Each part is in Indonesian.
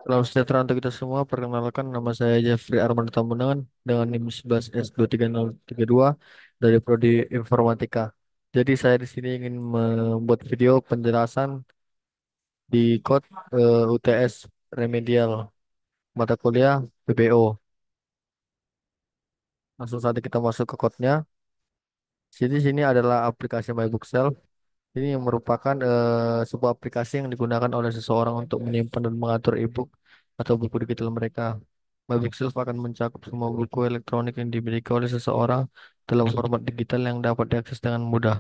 Salam sejahtera untuk kita semua. Perkenalkan nama saya Jeffrey Armando Tambunan dengan NIM 11S23032 dari Prodi Informatika. Jadi saya di sini ingin membuat video penjelasan di UTS Remedial mata kuliah PBO. Langsung saja kita masuk ke code-nya. Jadi sini adalah aplikasi My Bookshelf. Ini yang merupakan sebuah aplikasi yang digunakan oleh seseorang untuk menyimpan dan mengatur e-book atau buku digital mereka. MyBookShelf akan mencakup semua buku elektronik yang dimiliki oleh seseorang dalam format digital yang dapat diakses dengan mudah.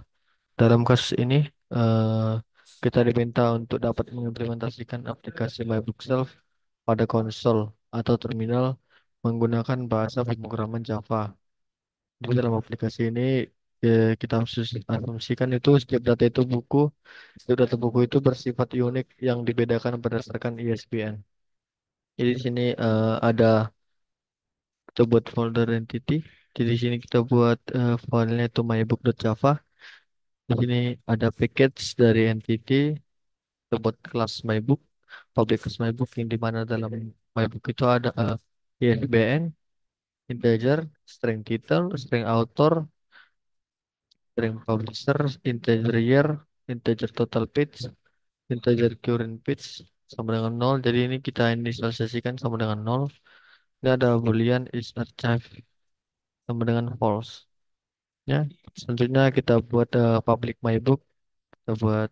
Dalam kasus ini, eh, kita diminta untuk dapat mengimplementasikan aplikasi MyBookShelf pada konsol atau terminal menggunakan bahasa pemrograman Java. Jadi dalam aplikasi ini kita asumsikan itu setiap data buku itu bersifat unik yang dibedakan berdasarkan ISBN. Jadi di sini ada kita buat folder entity. Jadi di sini kita buat filenya itu mybook.java. Di sini ada package dari entity. Kita buat kelas mybook, public class mybook yang dimana dalam mybook itu ada ISBN, integer, string title, string author, string publisher, integer year, integer total page, integer current page sama dengan nol. Jadi ini kita inisialisasikan sama dengan nol. Ini ada boolean is archive sama dengan false. Ya, selanjutnya kita buat public mybook. Kita buat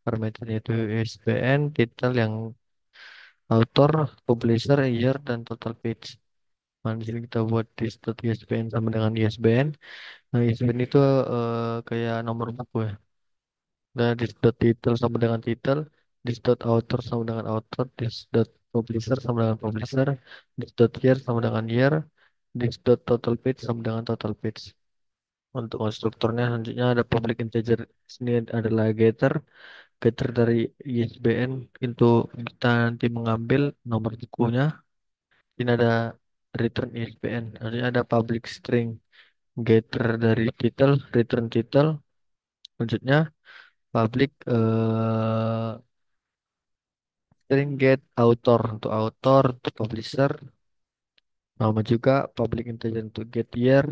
parameternya itu ISBN, title yang author, publisher, year, dan total page. Nah, di sini kita buat distort ISBN sama dengan ISBN. Nah, ISBN itu kayak nomor buku ya. Nah, distort title sama dengan title, distort author sama dengan author, distort publisher sama dengan publisher, distort year sama dengan year, distort total page sama dengan total page. Untuk konstruktornya selanjutnya ada public integer. Sini adalah getter dari ISBN untuk kita nanti mengambil nomor bukunya. Ini ada return ISBN. Artinya ada public string getter dari title, return title. Selanjutnya public string get author untuk author, untuk publisher. Nama juga public integer untuk get year,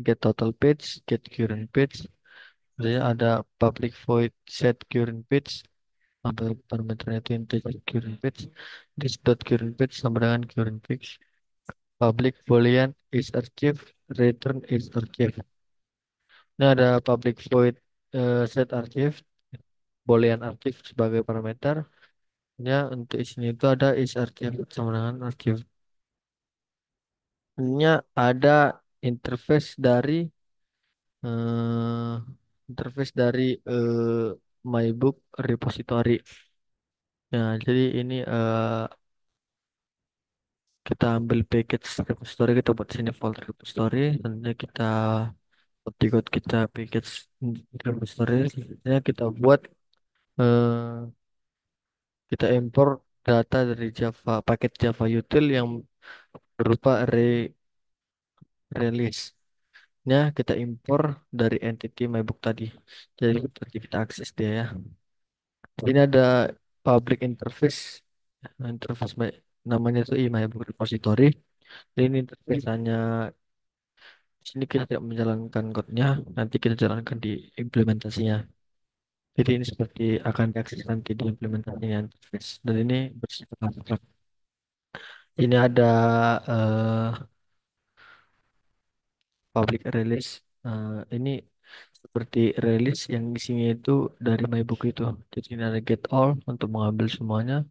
get total page, get current page. Jadi ada public void set current page. Sampai parameternya itu integer current page. This dot current page sama dengan current page. Public boolean is archive, return is archive. Ini ada public void set archive, boolean archive sebagai parameter. Ya, untuk isinya itu ada is archive sama dengan archive. Ini ada interface dari eh, interface dari MyBook repository. Ya, jadi ini kita ambil package repository, kita buat sini folder repository, nanti kita code kita package repository, selanjutnya kita buat eh, kita import data dari Java, paket Java util yang berupa release. Nya kita impor dari entity MyBook tadi. Jadi seperti kita akses dia ya. Ini ada public interface, namanya itu MyBook repository. Ini interface hanya di sini kita tidak menjalankan code-nya, nanti kita jalankan di implementasinya. Jadi ini seperti akan diakses nanti di implementasinya interface. Dan ini bersifat abstrak. Ini ada public release. Ini seperti release yang isinya itu dari MyBook itu. Jadi ini ada get all untuk mengambil semuanya.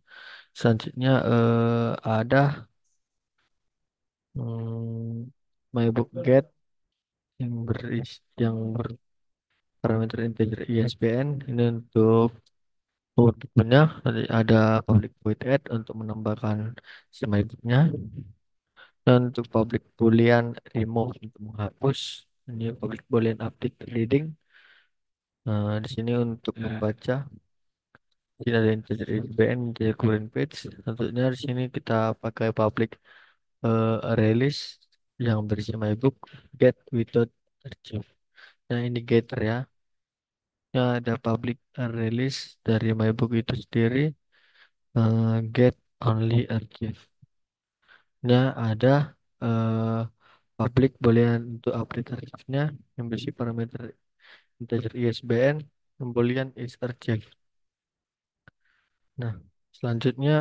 Selanjutnya ada MyBook get yang berparameter integer ISBN. Ini untuk outputnya. Nanti ada public void add untuk menambahkan si MyBooknya. Dan untuk public boolean remove untuk menghapus. Ini public boolean update reading. Nah, di sini untuk membaca, ini ada integer ISBN, integer current page. Tentunya di sini kita pakai public release yang berisi MyBook get without archive. Nah, ini getter ya. Ada public release dari MyBook itu sendiri, get only archive. Nya ada eh, public boolean untuk update archive-nya yang berisi parameter integer ISBN, yang boolean is archive. Nah, selanjutnya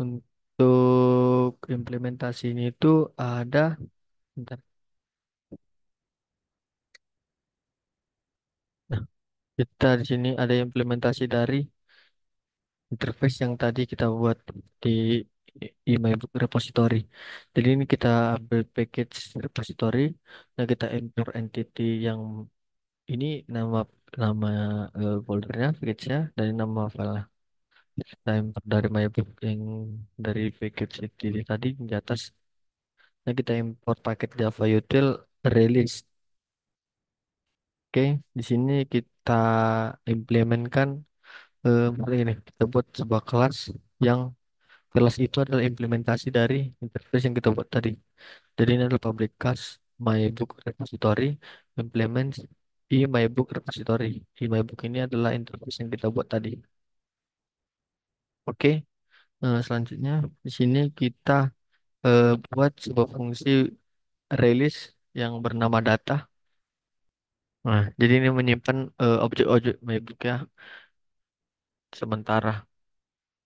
untuk implementasinya itu ada, bentar. Nah, kita di sini ada implementasi dari interface yang tadi kita buat di emailbook repository. Jadi ini kita ambil package repository dan kita import entity yang ini nama nama foldernya, package-nya dari nama file. Kita import dari mybook yang dari package entity tadi di atas. Nah, kita import paket Java util release. Oke, di sini kita implementkan ini kita buat sebuah kelas yang kelas itu adalah implementasi dari interface yang kita buat tadi. Jadi ini adalah public class mybook repository implements mybook repository. Mybook ini adalah interface yang kita buat tadi. Oke, selanjutnya di sini kita buat sebuah fungsi release yang bernama data. Nah, jadi ini menyimpan objek-objek MacBook ya sementara,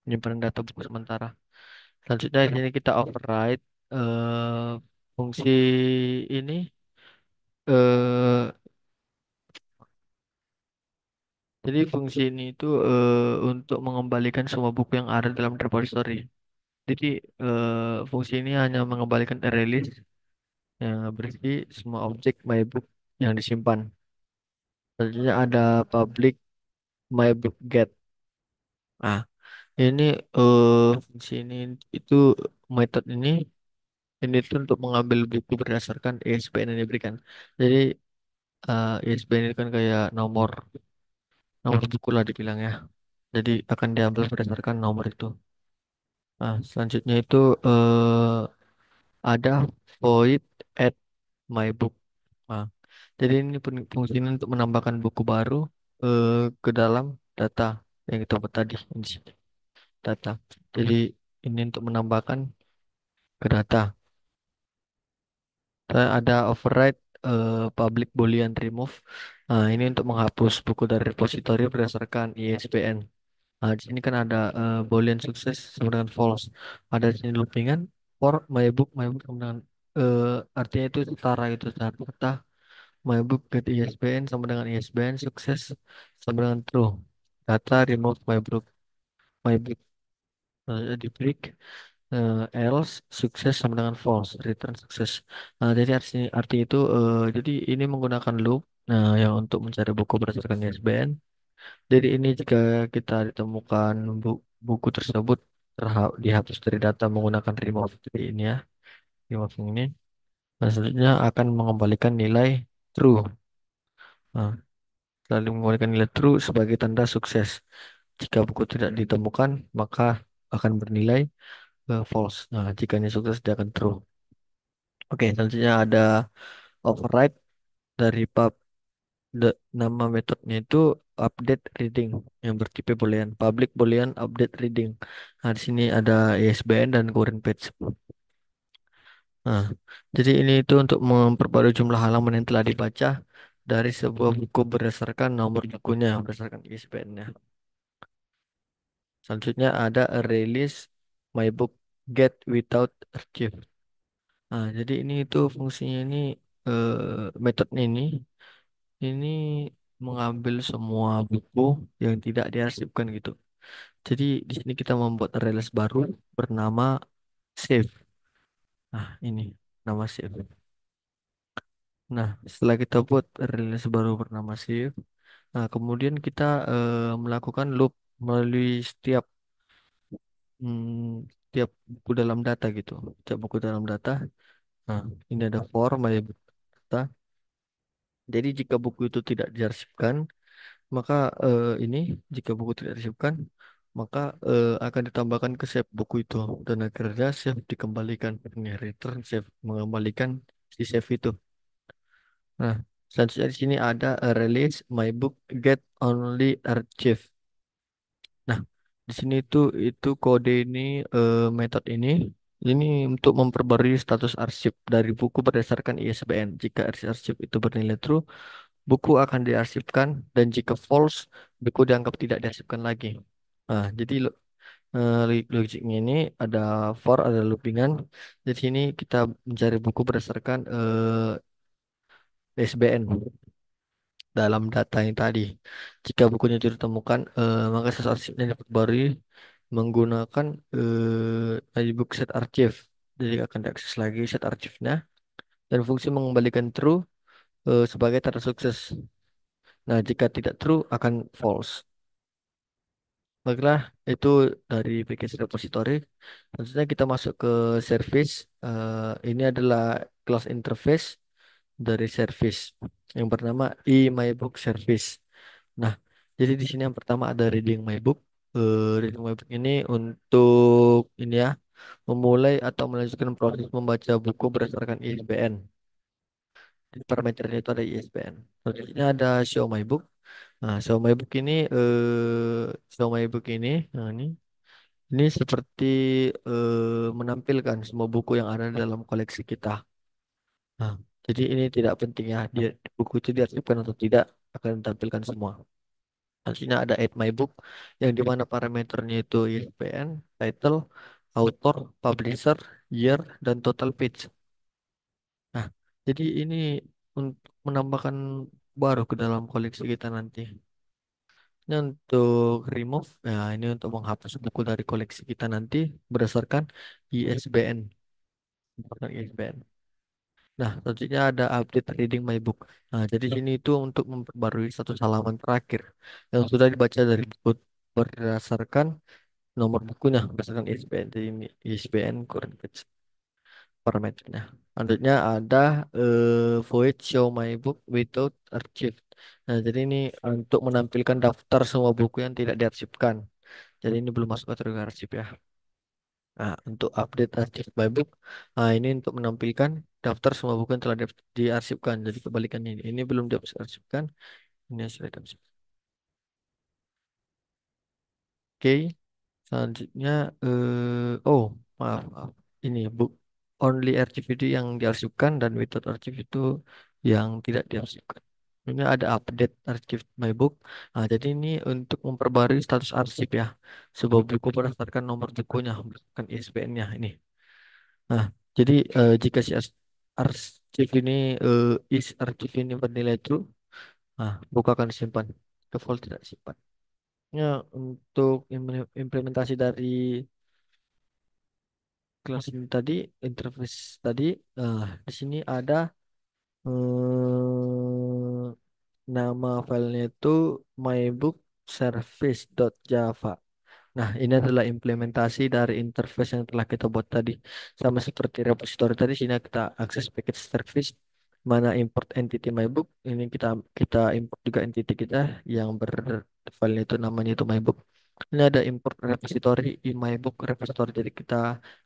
menyimpan data buku sementara. Selanjutnya di sini kita override fungsi ini eh jadi fungsi ini itu untuk mengembalikan semua buku yang ada dalam repository. Jadi fungsi ini hanya mengembalikan release yang berisi semua objek MacBook yang disimpan. Selanjutnya ada public MacBook get. Nah, ini fungsi ini itu metode ini tuh untuk mengambil buku berdasarkan ISBN yang diberikan. Jadi ISBN itu kan kayak nomor nomor buku lah dibilang ya. Jadi akan diambil berdasarkan nomor itu. Nah, selanjutnya itu ada void add my book. Nah, jadi ini fungsinya untuk menambahkan buku baru eh, ke dalam data yang kita buat tadi. Data. Jadi ini untuk menambahkan ke data. Ada override public boolean remove. Nah, ini untuk menghapus buku dari repository berdasarkan ISBN. Nah, di sini kan ada boolean sukses sama dengan false. Ada di sini loopingan for my book sama dengan artinya itu setara itu kata my book get ISBN sama dengan ISBN sukses sama dengan true. Data remove my book di break else sukses sama dengan false return sukses. Nah, jadi arti itu jadi ini menggunakan loop yang untuk mencari buku berdasarkan ISBN. Jadi ini jika kita ditemukan buku tersebut dihapus dari data menggunakan remove jadi ini ya remove yang ini. Nah, selanjutnya akan mengembalikan nilai true. Nah, lalu mengembalikan nilai true sebagai tanda sukses. Jika buku tidak ditemukan maka akan bernilai false. Nah, jika ini sukses dia akan true. Oke, selanjutnya ada override dari nama metodenya itu update reading yang bertipe boolean, public boolean update reading. Nah, di sini ada ISBN dan current page. Nah, jadi ini itu untuk memperbarui jumlah halaman yang telah dibaca dari sebuah buku berdasarkan nomor bukunya, berdasarkan ISBN-nya. Selanjutnya ada a release my book get without archive. Nah, jadi ini itu fungsinya ini metodenya ini mengambil semua buku yang tidak diarsipkan gitu. Jadi di sini kita membuat release baru bernama save. Nah, ini nama save. Nah, setelah kita buat release baru bernama save, nah kemudian kita melakukan loop melalui setiap buku dalam data gitu. Setiap buku dalam data. Nah, ini ada for my data. Jadi jika buku itu tidak diarsipkan, maka ini jika buku tidak disimpan maka akan ditambahkan ke save buku itu dan akhirnya save dikembalikan. Ini return save mengembalikan si save itu. Nah, selanjutnya di sini ada release my book get only archive. Nah, Di sini itu kode ini metode ini untuk memperbarui status arsip dari buku berdasarkan ISBN. Jika arsip itu bernilai true, buku akan diarsipkan dan jika false, buku dianggap tidak diarsipkan lagi. Nah, jadi logiknya ini ada for, ada loopingan. Di sini kita mencari buku berdasarkan ISBN dalam data yang tadi. Jika bukunya tidak ditemukan, maka sesuatu arsipnya diperbarui menggunakan iBook set archive. Jadi akan diakses lagi set archive-nya dan fungsi mengembalikan true sebagai tanda sukses. Nah, jika tidak true akan false. Baiklah, itu dari package repository. Selanjutnya kita masuk ke service. Ini adalah class interface dari service yang bernama eMyBook Service. Nah, jadi di sini yang pertama ada Reading My Book. Reading My Book ini untuk ini ya, memulai atau melanjutkan proses membaca buku berdasarkan ISBN. Di parameternya itu ada ISBN. Selanjutnya ada Show My Book. Nah, Show My Book ini Show My Book ini seperti menampilkan semua buku yang ada dalam koleksi kita. Nah, jadi ini tidak penting ya, dia buku itu diarsipkan atau tidak akan ditampilkan semua. Hasilnya ada Add My Book yang di mana parameternya itu ISBN, title, author, publisher, year, dan total page. Nah, jadi ini untuk menambahkan baru ke dalam koleksi kita nanti. Ini untuk remove, ya ini untuk menghapus buku dari koleksi kita nanti berdasarkan ISBN. Berdasarkan ISBN. Nah, selanjutnya ada update reading my book. Nah, jadi sini itu untuk memperbarui satu halaman terakhir yang sudah dibaca dari buku berdasarkan nomor bukunya berdasarkan ISBN. Jadi ini ISBN current page parameternya. Selanjutnya ada void show my book without archive. Nah, jadi ini untuk menampilkan daftar semua buku yang tidak diarsipkan. Jadi ini belum masuk kategori arsip ya. Nah, untuk update archive my book, nah ini untuk menampilkan daftar semua buku yang telah diarsipkan. Jadi kebalikannya ini belum diarsipkan, ini yang sudah diarsipkan. Oke, selanjutnya oh maaf. Ini book only archive itu yang diarsipkan dan without archive itu yang tidak diarsipkan. Ini ada update archive my book. Nah, jadi ini untuk memperbarui status arsip ya. Sebuah buku berdasarkan nomor bukunya, berdasarkan ISBN-nya ini. Nah, jadi jika si arsip ini is arsip ini bernilai true, nah buku akan disimpan. Default tidak simpan. Ya, untuk implementasi dari kelas ini tadi, interface tadi, di sini ada eh, nama filenya itu mybookservice.java. Nah, ini adalah implementasi dari interface yang telah kita buat tadi. Sama seperti repository tadi, sini kita akses package service, mana import entity mybook. Ini kita import juga entity kita yang berfile itu namanya itu mybook. Ini ada import repository in mybook repository. Jadi kita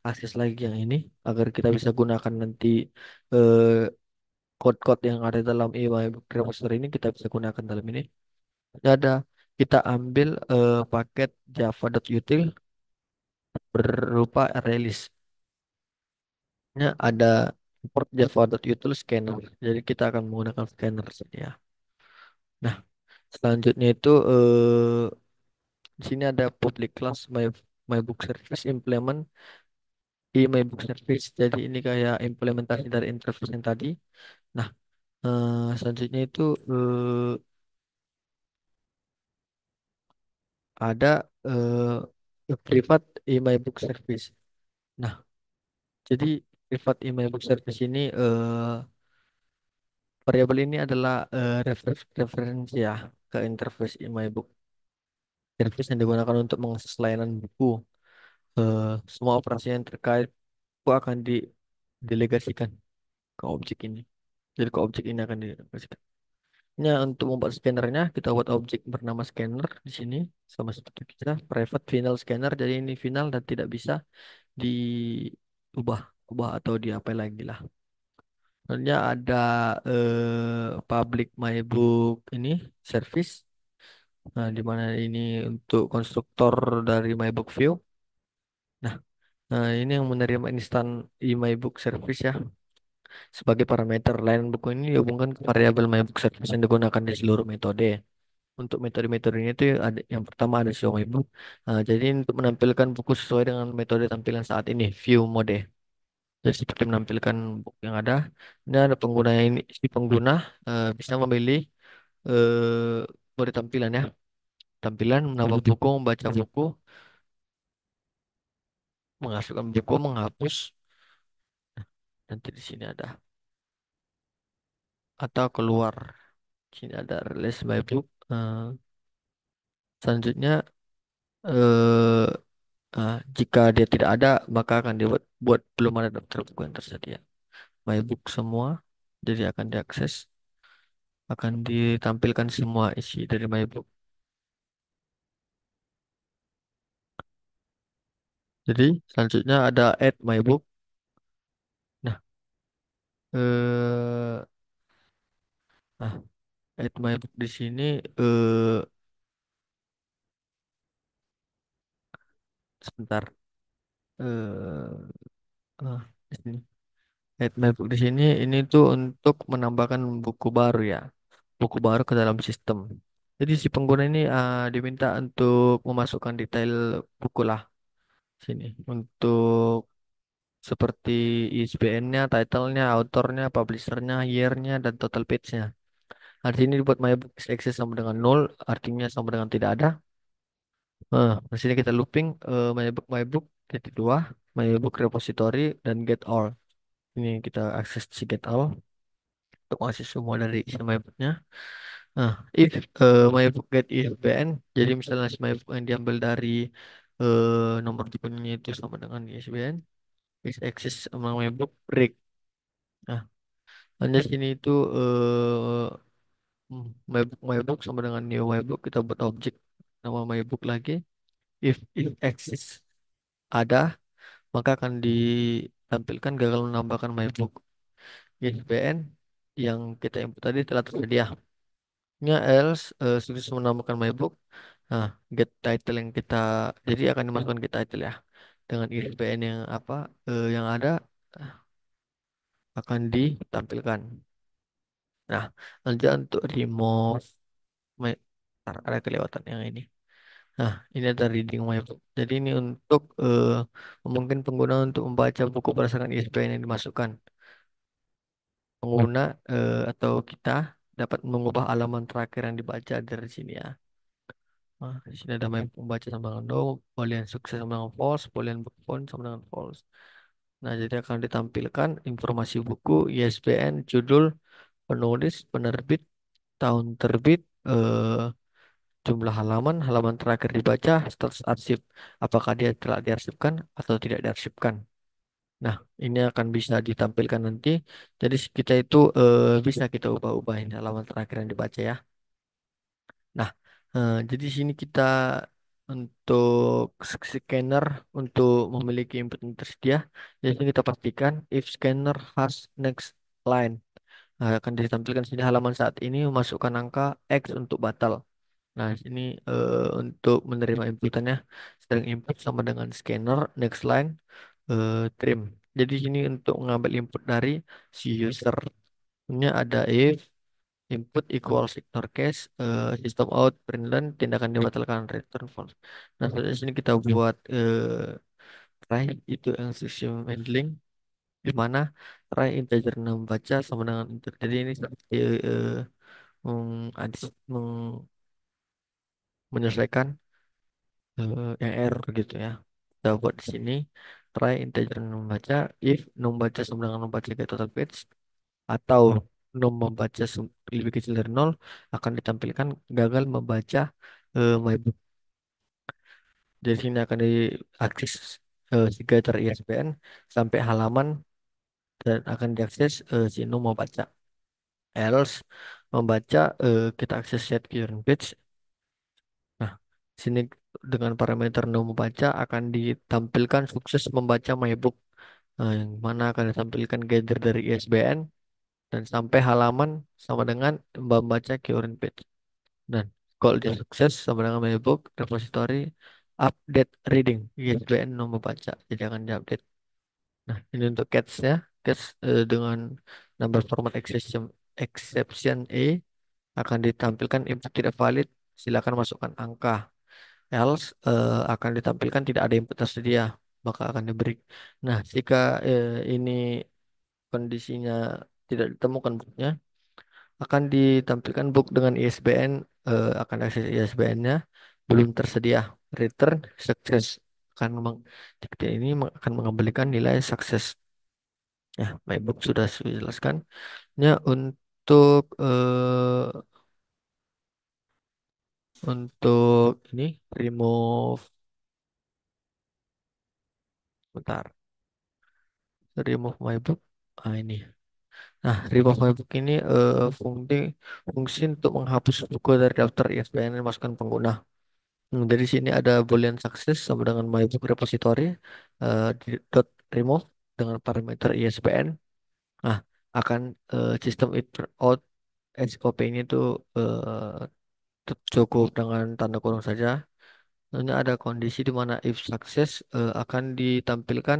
akses lagi yang ini agar kita bisa gunakan nanti eh, code-code yang ada dalam mybook repository ini kita bisa gunakan dalam ini. Ini ada kita ambil paket java.util berupa release. Ada import java.util scanner. Jadi kita akan menggunakan scanner saja. Ya. Nah, selanjutnya itu di sini ada public class my book service implement my book service. Jadi ini kayak implementasi dari interface yang tadi. Nah, selanjutnya itu ada private my book service. Nah, jadi private my book service ini variabel ini adalah referensi ya ke interface IMyBook. Interface yang digunakan untuk mengakses layanan buku. Semua operasi yang terkait buku akan didelegasikan ke objek ini. Jadi ke objek ini akan didelegasikan. Ini untuk membuat scannernya, kita buat objek bernama scanner di sini. Sama seperti kita, private final scanner. Jadi ini final dan tidak bisa diubah ubah atau diapain lagi lah. Selanjutnya ada public my book ini service. Nah, di mana ini untuk konstruktor dari MyBook View. Nah, ini yang menerima instan MyBook Service ya sebagai parameter. Layanan buku ini dihubungkan ke variabel MyBook Service yang digunakan di seluruh metode. Untuk metode-metodenya itu ada yang pertama ada show MyBook. Jadi untuk menampilkan buku sesuai dengan metode tampilan saat ini, view mode. Jadi seperti menampilkan buku yang ada. Ini ada pengguna ini, si pengguna bisa memilih mode tampilan ya. Tampilan menambah buku, membaca buku, mengasihkan buku, menghapus. Nanti di sini ada atau keluar. Sini ada release my book. Selanjutnya eh, jika dia tidak ada maka akan dibuat buat belum ada daftar buku yang tersedia. My book semua jadi akan diakses, akan ditampilkan semua isi dari my book. Jadi selanjutnya ada add my book. Nah, eh nah, add my book di sini eh sebentar. Eh di sini. Add my book di sini ini tuh untuk menambahkan buku baru ya. Buku baru ke dalam sistem. Jadi si pengguna ini diminta untuk memasukkan detail buku lah sini untuk seperti ISBN-nya, title-nya, autornya, publisher-nya, year-nya, dan total page-nya. Nah, di sini dibuat my book is access sama dengan nol, artinya sama dengan tidak ada. Di sini kita looping my book titik dua, my book repository dan get all. Ini kita akses si get all untuk mengakses semua dari isi my book-nya. Nah, if my book get ISBN, jadi misalnya si my book yang diambil dari nomor bukunya itu sama dengan ISBN, is access sama my book break. Nah, hanya sini itu my book sama dengan new my book kita buat objek nama my book lagi. If access ada, maka akan ditampilkan gagal menambahkan my book. ISBN yang kita input tadi telah tersedia. Nya else sukses menambahkan my book. Nah, get title yang kita jadi akan dimasukkan ke title ya. Dengan ISBN yang apa yang ada eh, akan ditampilkan. Nah, lanjut untuk remove my Ntar, ada kelewatan yang ini. Nah, ini ada reading my book. Jadi ini untuk memungkinkan pengguna untuk membaca buku berdasarkan ISBN yang dimasukkan. Pengguna atau kita dapat mengubah halaman terakhir yang dibaca dari sini ya. Di sini ada membaca sama dengan no, boolean sukses sama dengan false, boolean book font sama dengan false. Nah, jadi akan ditampilkan informasi buku, ISBN, judul, penulis, penerbit, tahun terbit, jumlah halaman, halaman terakhir dibaca, status arsip, apakah dia telah diarsipkan atau tidak diarsipkan. Nah, ini akan bisa ditampilkan nanti. Jadi kita itu bisa kita ubah-ubahin halaman terakhir yang dibaca ya. Nah, jadi sini kita untuk scanner untuk memiliki input yang tersedia. Jadi sini kita pastikan if scanner has next line. Nah, akan ditampilkan sini halaman saat ini memasukkan angka X untuk batal. Nah, sini untuk menerima inputannya string input sama dengan scanner next line trim. Jadi sini untuk mengambil input dari si user. Ini ada if input equals ignore case, system out, println, tindakan dibatalkan, return false. Nah, di sini kita buat try itu yang system handling, di mana try integer membaca sama dengan integer. Jadi ini seperti menyelesaikan yang error gitu ya. Kita buat di sini try integer membaca if membaca sama dengan membaca ke total page atau membaca lebih kecil dari nol akan ditampilkan gagal membaca my book. Dari sini akan diakses si getter ISBN sampai halaman dan akan diakses si mau baca. Else membaca kita akses set current page. Nah, sini dengan parameter no membaca akan ditampilkan sukses membaca my book. Nah, yang mana akan ditampilkan gather dari ISBN dan sampai halaman sama dengan membaca current page. Dan Kalau dia sukses sama dengan MyBook repository update reading ISBN nomor baca. Jadi akan diupdate. Nah, ini untuk catch-nya. Catch dengan number format exception A akan ditampilkan input tidak valid. Silakan masukkan angka. Else akan ditampilkan tidak ada input tersedia, maka akan diberi. Nah, jika ini kondisinya tidak ditemukan booknya, akan ditampilkan book dengan ISBN, akan akses ISBN-nya belum tersedia. Return success akan ketika ini akan mengembalikan nilai sukses. Ya, my book sudah saya jelaskan. Ya, untuk ini remove, bentar, remove my book. Ah, ini. Nah, remove my book ini fungsi untuk menghapus buku dari daftar ISBN yang dimasukkan pengguna. Dari sini ada boolean success sama dengan my book repository dot remove dengan parameter ISBN. Nah, akan sistem it out SOP ini tuh cukup dengan tanda kurung saja. Ini ada kondisi di mana if sukses akan ditampilkan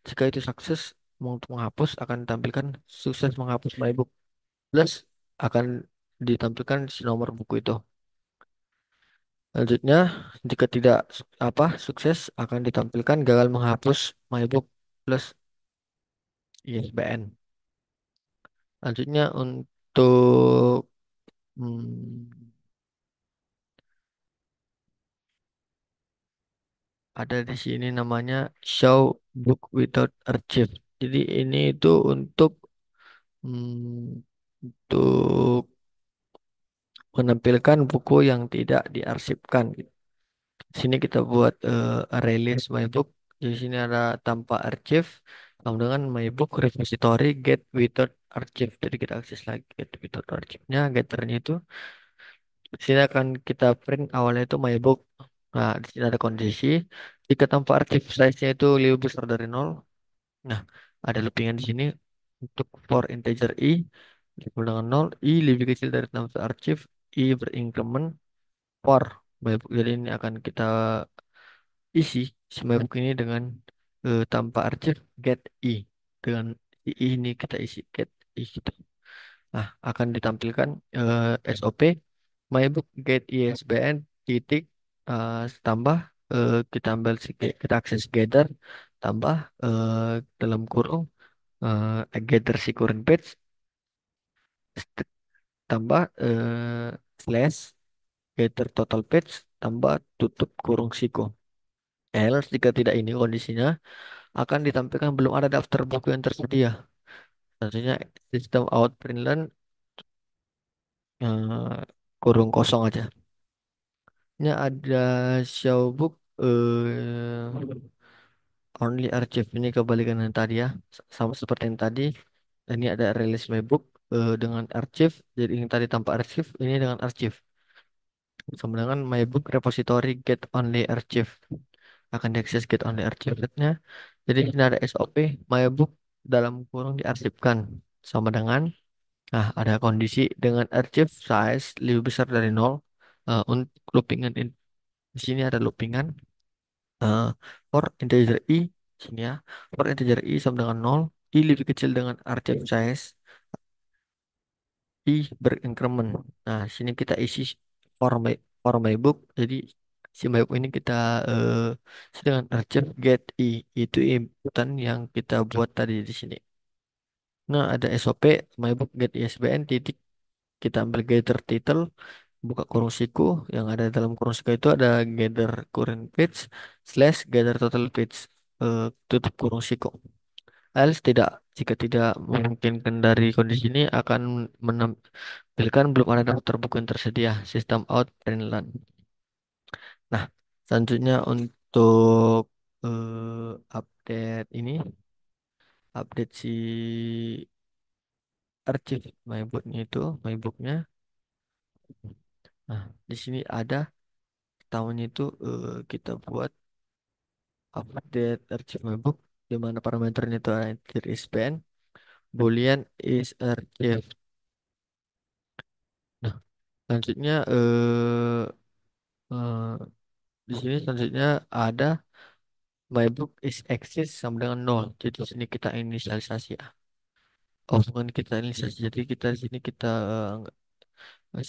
jika itu sukses untuk menghapus akan ditampilkan sukses menghapus my book plus akan ditampilkan si nomor buku itu. Selanjutnya, jika tidak sukses akan ditampilkan gagal menghapus my book plus ISBN. Selanjutnya untuk hmm, ada di sini namanya show book without archive. Jadi ini itu untuk menampilkan buku yang tidak diarsipkan. Di sini kita buat release my book. Di sini ada tanpa archive, sama dengan my book repository get without archive. Jadi kita akses lagi get without archive-nya, getternya itu. Di sini akan kita print awalnya itu my book. Nah, di sini ada kondisi. Jika tanpa archive size-nya itu lebih besar dari nol. Nah, ada loopingan di sini untuk for integer i sama dengan nol, i lebih kecil dari tanpa archive, i berincrement for my book. Jadi ini akan kita isi si MyBook ini dengan tanpa arsip get i dengan i ini kita isi get i gitu. Nah, akan ditampilkan SOP MyBook get ISBN titik tambah kita ambil kita akses gather tambah dalam kurung gather si current page tambah slash gather total page tambah tutup kurung siku. Else jika tidak ini kondisinya akan ditampilkan belum ada daftar buku yang tersedia. Tentunya sistem out println kurung kosong aja. Ini ada show book only archive ini kebalikan yang tadi ya. Sama seperti yang tadi. Ini ada release my book dengan archive. Jadi yang tadi tanpa archive, ini dengan archive. Sama dengan my book repository get only archive. Akan diakses get only archive-nya. Jadi ini ada SOP my book dalam kurung diarsipkan. Sama dengan ada kondisi dengan archive size lebih besar dari nol. Untuk loopingan di sini ada loopingan eh, for integer i sini ya. For integer i sama dengan nol, i lebih kecil dengan archive size, i berincrement. Nah, sini kita isi for my book. Jadi si my book ini kita eh, isi dengan archive get i itu inputan yang kita buat tadi di sini. Nah, ada SOP my book get ISBN titik kita ambil gather title buka kurung siku yang ada dalam kurung siku itu ada gather current page slash gather total page tutup kurung siku. Else tidak jika tidak memungkinkan dari kondisi ini akan menampilkan belum ada daftar buku yang tersedia sistem out println. Nah, selanjutnya untuk update ini update si archive mybooknya itu mybooknya. Nah, di sini ada tahunnya itu kita buat update archive my book di mana parameternya itu enter is span boolean is archive. Nah, Selanjutnya eh, di sini selanjutnya ada my book is exist sama dengan nol. Jadi di sini kita inisialisasi ya. Oh, bukan kita inisialisasi. Jadi kita di sini kita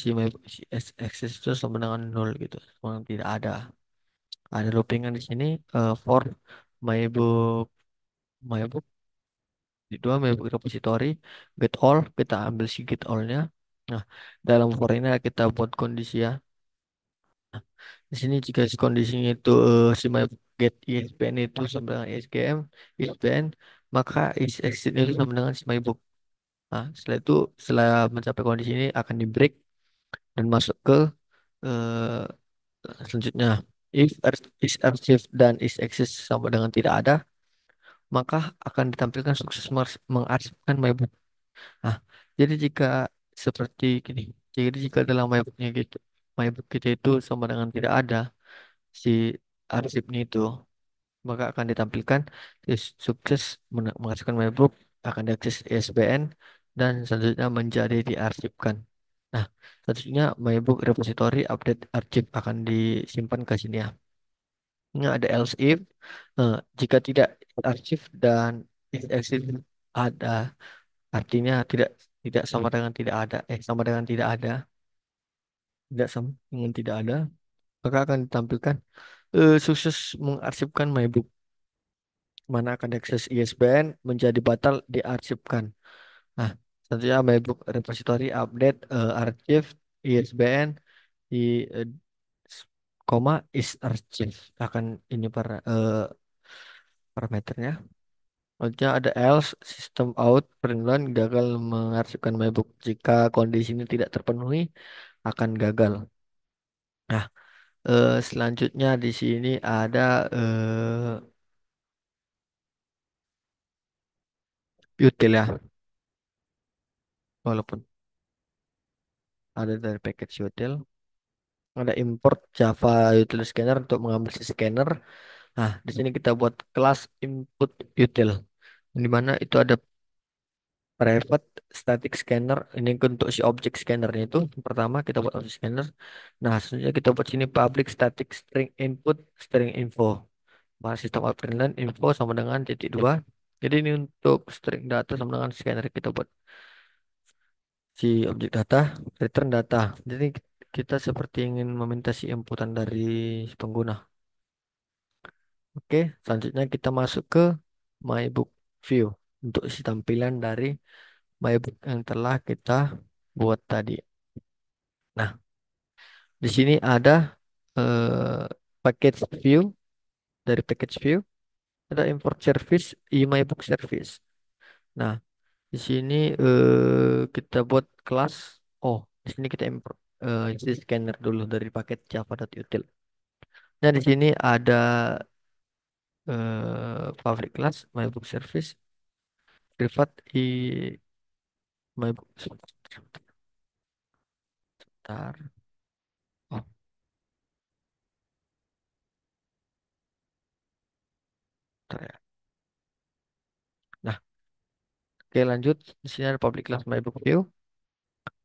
si my book is exist itu sama dengan nol gitu. Memang tidak ada. Ada loopingan di sini for my book my book di dua my book repository get all kita ambil si get all-nya. Nah, dalam for ini kita buat kondisi ya. Di sini jika si kondisinya itu si my get ISBN itu sama dengan ISGM, ISBN, maka is exit itu sama dengan si my book. Nah, setelah itu setelah mencapai kondisi ini akan di break dan masuk ke eh, selanjutnya. If is archive dan is exist sama dengan tidak ada, maka akan ditampilkan sukses mengarsipkan my book. Nah, jadi jika seperti gini, jadi jika dalam my booknya gitu, my book kita itu sama dengan tidak ada si arsipnya itu, maka akan ditampilkan sukses menghasilkan MyBook akan diakses ISBN dan selanjutnya menjadi diarsipkan. Nah, selanjutnya MyBook repository update arsip akan disimpan ke sini ya. Ini ada else if jika tidak arsip dan if exist ada artinya tidak sama dengan tidak ada sama dengan tidak ada tidak sama dengan tidak ada maka akan ditampilkan sukses mengarsipkan MyBook mana akan diakses ISBN menjadi batal diarsipkan. Nah, selanjutnya MyBook repository update archive ISBN di eh, s- koma is archive akan ini parameternya. Selanjutnya ada else system out perinduan gagal mengarsipkan MyBook jika kondisi ini tidak terpenuhi akan gagal. Nah, selanjutnya di sini ada util ya, walaupun ada dari package util. Ada import Java util scanner untuk mengambil si scanner. Nah, di sini kita buat kelas input util, di mana itu ada private static scanner. Ini untuk si objek scannernya itu. Pertama kita buat objek scanner. Nah, selanjutnya kita buat sini public static string input string info. Nah, sistem out println info sama dengan titik dua. Jadi ini untuk string data sama dengan scanner kita buat si objek data, return data. Jadi kita seperti ingin meminta si inputan dari si pengguna. Oke, selanjutnya kita masuk ke My Book View untuk isi tampilan dari My Book yang telah kita buat tadi. Nah, di sini ada package view dari package view, ada import service, My Book service. Nah, di sini kita buat kelas. Oh, di sini kita import isi scanner dulu dari paket java.util. Nah, di sini ada public class My Book service, private My Book. Sebentar. Oh, bentar ya. Nah, oke lanjut. Di sini ada public class MyBook View.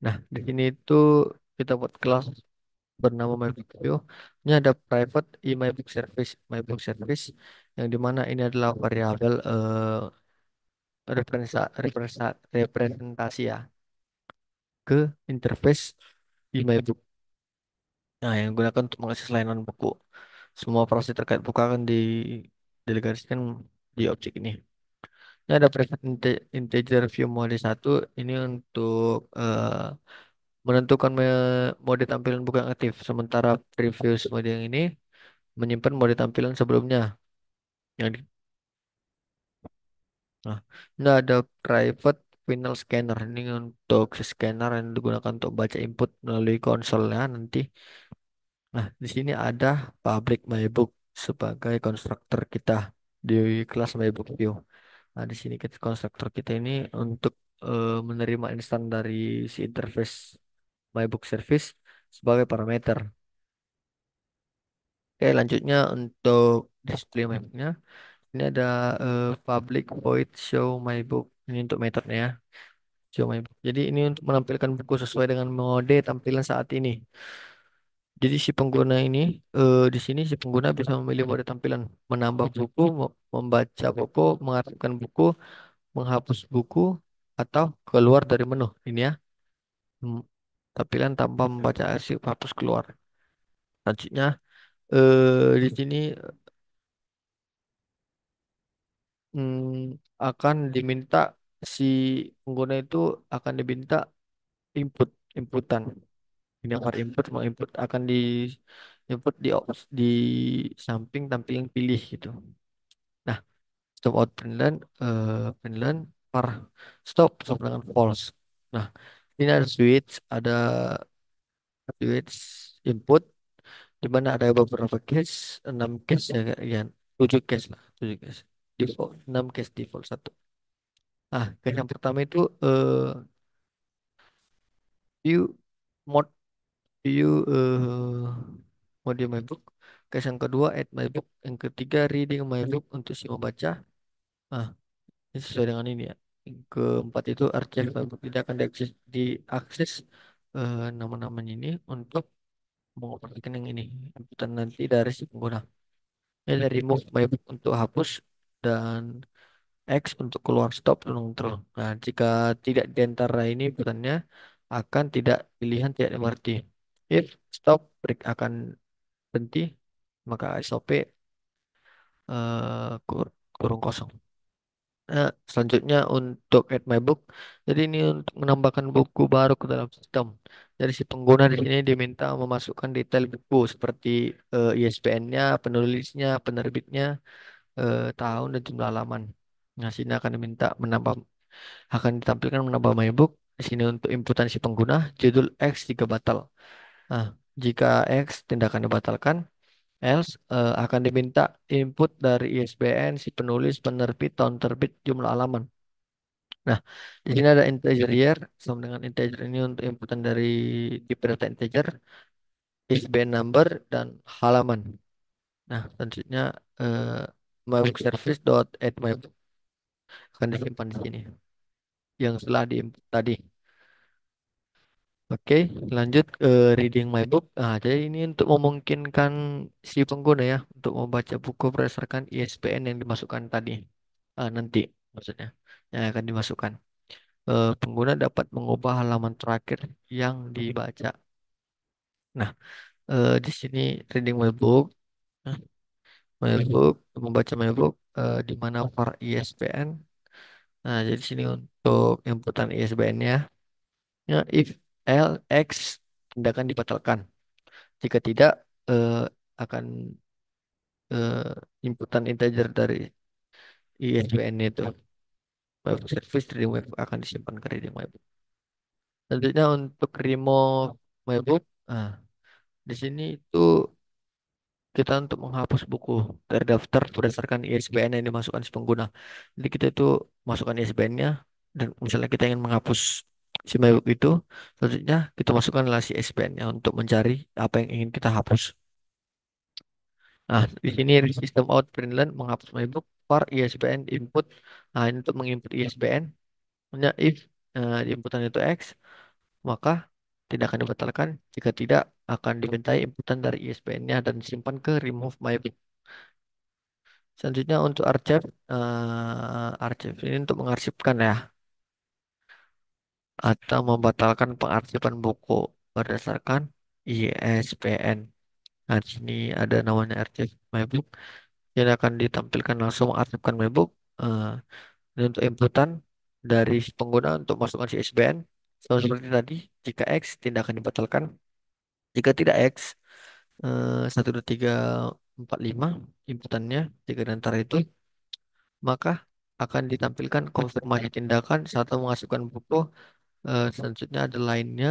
Nah, di sini itu kita buat kelas bernama MyBook View. Ini ada private MyBook Service, MyBook Service yang dimana ini adalah variabel representasi ya ke interface MyBook. Nah, yang digunakan untuk mengakses layanan buku. Semua proses terkait buku akan didelegasikan di objek ini. Ini ada private integer view mode satu ini untuk menentukan mode tampilan bukan aktif. Sementara previous mode yang ini menyimpan mode tampilan sebelumnya. Yang di, nah, ini ada private final scanner. Ini untuk si scanner yang digunakan untuk baca input melalui konsolnya nanti. Nah, di sini ada public MyBook sebagai konstruktor kita di kelas MyBook View. Nah, di sini kita konstruktor kita ini untuk menerima instan dari si interface MyBook Service sebagai parameter. Oke, lanjutnya untuk display mapnya, ini ada public void show my book. Ini untuk metodenya. Show My Book. Jadi ini untuk menampilkan buku sesuai dengan mode tampilan saat ini. Jadi si pengguna ini di sini si pengguna bisa memilih mode tampilan, menambah buku, membaca buku, mengartikan buku, menghapus buku, atau keluar dari menu. Ini ya, Hmm, tampilan tanpa membaca arsip hapus keluar. Selanjutnya di sini akan diminta si pengguna itu akan diminta input inputan. Ini apa input mau input akan di input di samping tampilan pilih gitu. Nah, stop out Finland par stop dengan false. Nah, ini ada switch input di mana ada beberapa case, 6 case ya, ya 7 case lah, 7 case. Default 6 case default satu. Ah, case yang pertama itu view mode view mode my book. Case yang kedua add my book. Yang ketiga reading my book untuk si membaca. Ah, ini sesuai dengan ini ya. Yang keempat itu archive my book tidak akan diakses nama-namanya ini untuk mengoperasikan yang ini inputan nanti dari si pengguna. Ini dari remove my book untuk hapus dan X untuk keluar stop dan control. Nah, jika tidak di antara ini inputannya akan tidak pilihan tidak dimengerti. If stop break akan berhenti, maka SOP kurung kosong. Nah, selanjutnya untuk add my book. Jadi ini untuk menambahkan buku baru ke dalam sistem. Jadi si pengguna di sini diminta memasukkan detail buku seperti ISBN-nya, penulisnya, penerbitnya, tahun dan jumlah halaman. Nah, sini akan diminta akan ditampilkan menambah my book. Di sini untuk inputan si pengguna, judul X jika batal. Nah, jika X tindakan dibatalkan, else akan diminta input dari ISBN si penulis, penerbit, tahun terbit, jumlah halaman. Nah, di sini ada integer year sama dengan integer ini untuk inputan dari tipe data integer, ISBN number dan halaman. Nah, selanjutnya eh, mybook service dot add mybook akan disimpan di sini yang setelah di input tadi. Oke, lanjut reading my book. Nah, jadi ini untuk memungkinkan si pengguna ya untuk membaca buku berdasarkan ISBN yang dimasukkan tadi. Nanti maksudnya yang akan dimasukkan. Pengguna dapat mengubah halaman terakhir yang dibaca. Nah, di sini reading my book, nah, my book, membaca my book di mana for ISBN. Nah, jadi sini untuk inputan ISBN-nya. Ya, if L X tindakan dibatalkan. Jika tidak, eh, akan eh, inputan integer dari ISBN itu. Web service reading web akan disimpan ke reading web. Selanjutnya untuk remove webbook, nah, di sini itu kita untuk menghapus buku dari daftar berdasarkan ISBN yang dimasukkan si pengguna. Jadi kita itu masukkan ISBN-nya dan misalnya kita ingin menghapus si MyBook itu, selanjutnya kita masukkanlah si ISBN-nya untuk mencari apa yang ingin kita hapus. Nah, di sini sistem out println menghapus MyBook for ISBN input. Nah, ini untuk menginput ISBN. Hanya if di inputan itu X, maka tidak akan dibatalkan. Jika tidak, akan dimintai inputan dari ISBN-nya dan disimpan ke remove MyBook. Selanjutnya untuk archive, archive ini untuk mengarsipkan ya, atau membatalkan pengarsipan buku berdasarkan ISBN. Nah, di sini ada namanya archive MyBook yang akan ditampilkan langsung mengarsipkan MyBook. Eh, ini untuk inputan dari si pengguna untuk masukkan si ISBN. Sama seperti tadi, jika X tindakan dibatalkan, jika tidak X 1, 2, 3, 4, 5 inputannya, jika di antara itu maka akan ditampilkan konfirmasi tindakan saat mengasihkan buku. Selanjutnya ada lainnya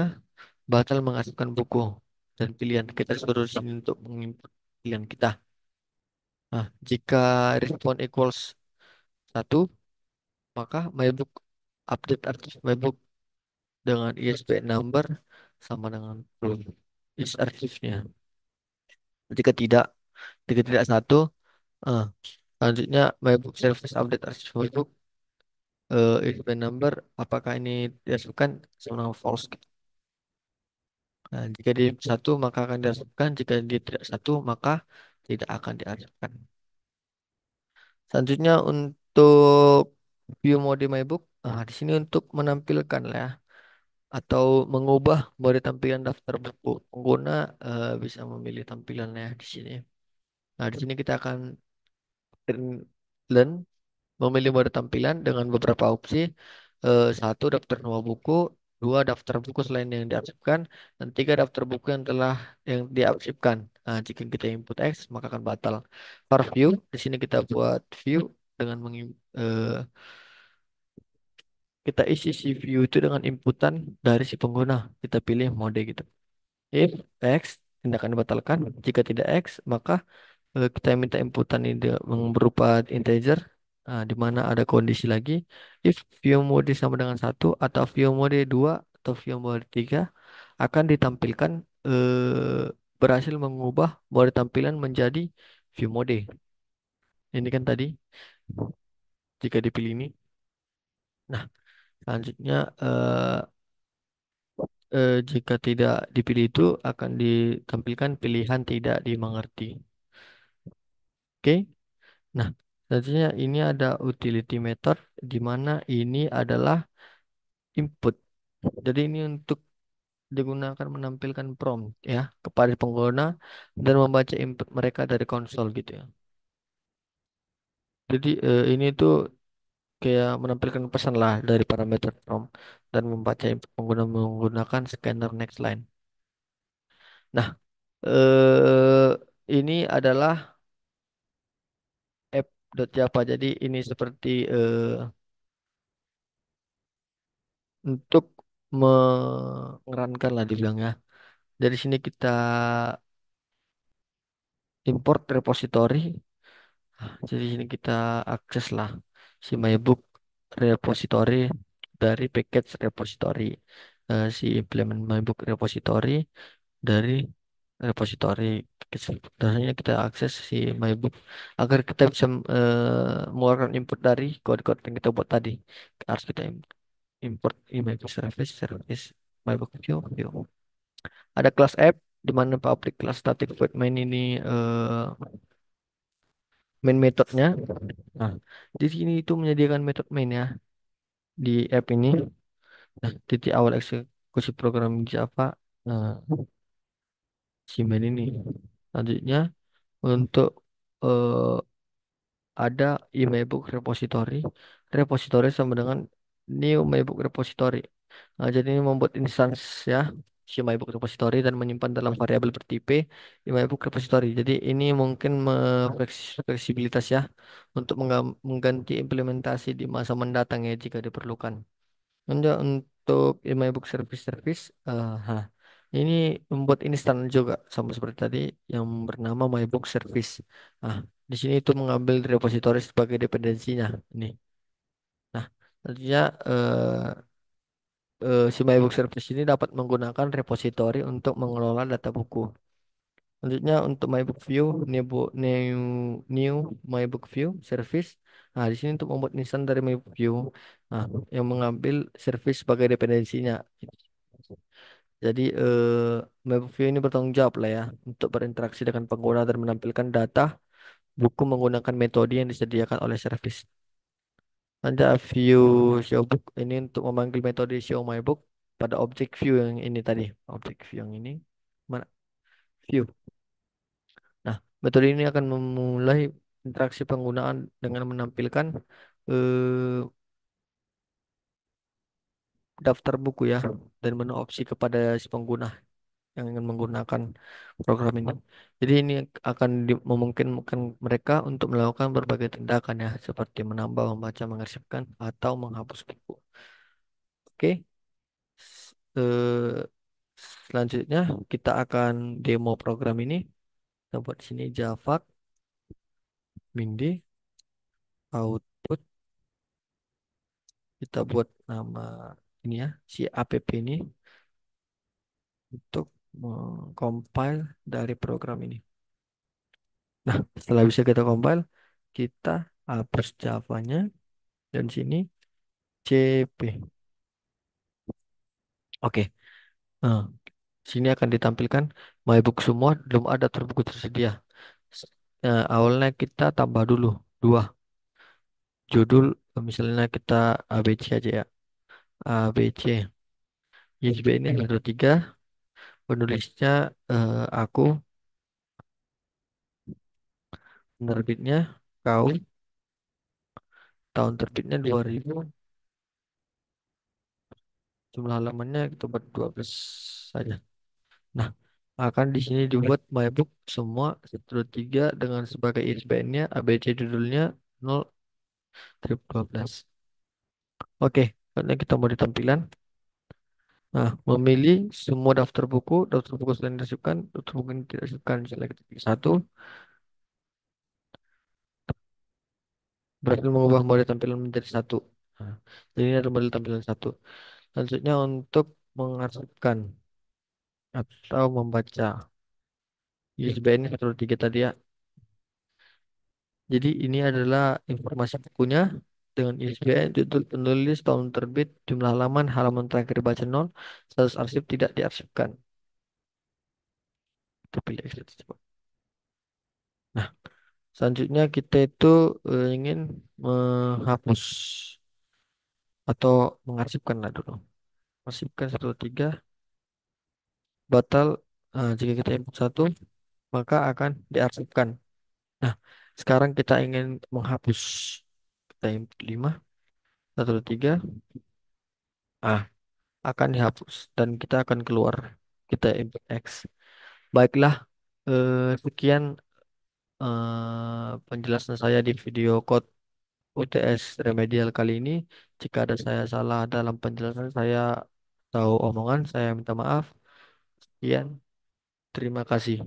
batal mengasihkan buku dan pilihan kita suruh sini untuk menginput pilihan kita. Nah, jika respon equals 1, maka mybook update archive mybook dengan ISBN number sama dengan true is archive-nya. Jika tidak, jika tidak satu, eh, selanjutnya mybook service update archive mybook if the number apakah ini dihasilkan sama false. Nah, jika di satu maka akan dihasilkan, jika di tidak satu maka tidak akan dihasilkan. Selanjutnya untuk view mode my book, nah, di sini untuk menampilkan lah ya, atau mengubah mode tampilan daftar buku. Pengguna bisa memilih tampilannya di sini. Nah, di sini kita akan learn memilih mode tampilan dengan beberapa opsi. Satu, daftar nama buku. Dua, daftar buku selain yang diarsipkan. Dan tiga, daftar buku yang diarsipkan. Nah, jika kita input X, maka akan batal. For view, di sini kita buat view dengan kita isi si view itu dengan inputan dari si pengguna. Kita pilih mode gitu. If X, tindakan dibatalkan. Jika tidak X, maka kita minta inputan ini berupa integer, di mana ada kondisi lagi. If view mode sama dengan satu atau view mode 2 atau view mode 3 akan ditampilkan berhasil mengubah mode tampilan menjadi view mode. Ini kan tadi jika dipilih ini. Nah, selanjutnya jika tidak dipilih itu akan ditampilkan pilihan tidak dimengerti. Oke. Nah, selanjutnya ini ada utility method di mana ini adalah input. Jadi ini untuk digunakan menampilkan prompt ya kepada pengguna dan membaca input mereka dari konsol gitu ya. Jadi ini tuh kayak menampilkan pesan lah dari parameter prompt dan membaca input pengguna menggunakan scanner next line. Nah, ini adalah app.java. Jadi ini seperti untuk mengerankan lah dibilang ya. Dari sini kita import repository. Jadi sini kita akses lah si MyBook repository dari package repository. Si implement MyBook repository dari repository package. Dasarnya kita akses si MyBook agar kita bisa mengeluarkan input dari kode-kode yang kita buat tadi. Harus kita import MyBook service MyBook view. Ada kelas app di mana public kelas static void main ini main metodenya. Nah, di sini itu menyediakan metode main ya di app ini. Nah, titik awal eksekusi program Java nah, si main ini. Selanjutnya untuk eh, ada MyBook repository. Repository sama dengan new MyBook repository. Nah, jadi ini membuat instance ya si MyBook repository dan menyimpan dalam variabel bertipe di MyBook repository. Jadi ini mungkin fleksibilitas ya untuk mengganti implementasi di masa mendatang ya jika diperlukan. Untuk MyBook service, ini membuat instan juga sama seperti tadi yang bernama MyBook Service. Nah, di sini itu mengambil repository sebagai dependensinya. Ini. Nah, tentunya si MyBook Service ini dapat menggunakan repository untuk mengelola data buku. Selanjutnya untuk MyBook View, new MyBook View service. Nah, di sini untuk membuat instan dari MyBook View, nah, yang mengambil service sebagai dependensinya. Jadi MyBook View ini bertanggung jawab lah ya untuk berinteraksi dengan pengguna dan menampilkan data buku menggunakan metode yang disediakan oleh service. Ada view showbook ini untuk memanggil metode show my book pada objek view yang ini tadi. Objek view yang ini mana view. Nah, metode ini akan memulai interaksi penggunaan dengan menampilkan eh, daftar buku ya dan menu opsi kepada si pengguna yang ingin menggunakan program ini. Jadi ini akan memungkinkan mereka untuk melakukan berbagai tindakan ya, seperti menambah, membaca, mengarsipkan, atau menghapus buku. Oke. Eh, Selanjutnya kita akan demo program ini. Kita buat di sini Java, Mindi, output. Kita buat nama ini ya, si app ini untuk compile dari program ini. Nah, setelah bisa kita compile, kita hapus Java-nya dan sini CP. Oke. Nah, sini akan ditampilkan my book semua belum ada terbuku tersedia. Nah, awalnya kita tambah dulu dua judul, misalnya kita ABC aja ya. ABC. ISBN ini 123, penulisnya aku, penerbitnya kau, tahun terbitnya 2000, jumlah halamannya kita buat 12 saja. Nah, akan di sini dibuat my book semua 123 dengan sebagai ISBN-nya ABC judulnya 0/12. Oke, karena kita mau di tampilan. Nah, memilih semua daftar buku selain disebutkan, daftar buku yang tidak disebutkan. Misalnya kita pilih satu, berarti mengubah mode tampilan menjadi satu. Nah, jadi ini adalah mode tampilan satu. Selanjutnya untuk mengarsipkan atau membaca ISBN 123 tadi ya. Jadi ini adalah informasi bukunya dengan ISBN, judul penulis, tahun terbit, jumlah halaman, halaman terakhir baca nol, status arsip tidak diarsipkan. Kita pilih exit coba. Nah, selanjutnya kita itu ingin menghapus atau mengarsipkan lah dulu. Arsipkan 123 batal. Jika kita input satu, maka akan diarsipkan. Nah, sekarang kita ingin menghapus. Kita input 5, 123, ah, akan dihapus dan kita akan keluar. Kita input X. Baiklah, sekian penjelasan saya di video code UTS remedial kali ini. Jika ada saya salah dalam penjelasan saya tahu omongan, saya minta maaf. Sekian, terima kasih.